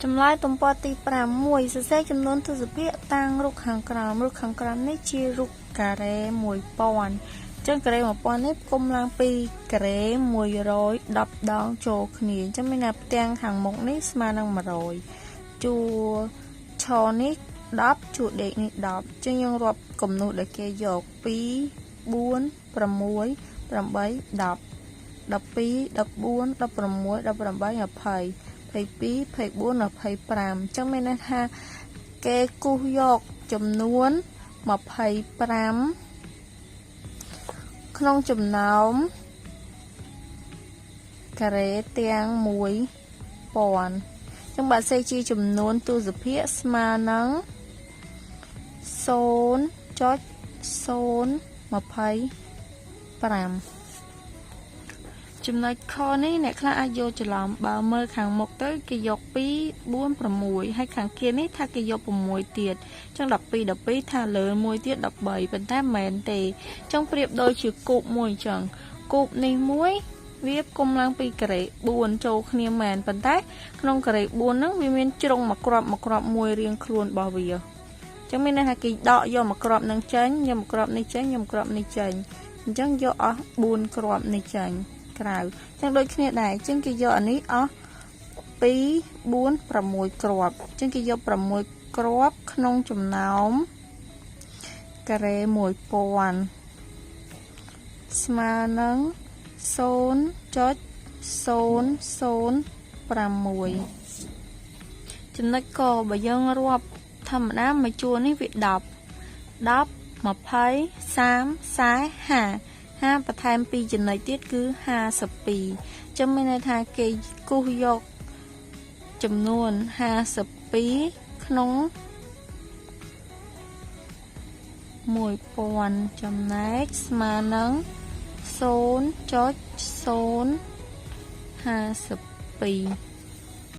ចម្លើយទំព័រទី5 1សរសេរចំនួនទស្សភាគតាំងរូបខាងក្រោមរូបខាងក្រោមនេះជារូបការ៉េ 1000 ចឹងការ៉េ 1000 នេះគុំឡើងពីការ៉េ 110 ដងចូលគ្នាចឹងមានថាផ្ទាំងខាងមុខនេះស្មើនឹង 100 ជួរឆនេះ 10 ជួរដេកនេះ 10 ចឹងយើងរាប់គំនូសដែលគេយក2 4 6 8 10 12 14 16 18 20 22 24 25ចឹងមានន័យថាគេគូសយកចំនួន25ក្នុងចំណោមការ៉េទាំង 1000 ចឹងបើសេជាចំនួនទស្សភាគស្មើនឹង 0.025 ចំណុចខនេះអ្នកខ្លះអាចយកច្រឡំបើមើលខាងមុខទៅគេយក2 4 6ហើយខាងគៀននេះថាគេយក6ទៀតចឹង12 12ថាលើមួយទៀត13ប៉ុន្តែមិនមែនទេចឹងប្រៀបដូចជាគូបមួយចឹងគូបនេះមួយវាគុំឡើងពីការ៉េ 4 ចូលគ្នាមែនប៉ុន្តែក្នុងការ៉េ 4 ហ្នឹងវាមានជ្រុងមួយគ្រាប់មួយរៀងខ្លួនរបស់វាចឹងមានន័យថាគេដកយកមួយគ្រាប់នឹងចេញយកមួយគ្រាប់នេះចេញយកមួយគ្រាប់នេះចេញអញ្ចឹងយកអស់4គ្រាប់នេះចេញក្រៅចឹងដូចគ្នាដែរចឹងគេយកអានេះអស់2 4 6គ្រាប់ចឹងគេយក6គ្រាប់ក្នុងចំណោមការ៉េ 1000 ស្មើនឹង 0.006 ចំណុចកបើយើងរាប់ធម្មតាមួយជួរនេះវា10 20 30 40 50បន្ថែម2ចំណុចទៀតគឺ52ចឹងមានន័យថាគេគូសយកចំនួន52ក្នុង1000ចំណែកស្មើនឹង 0.052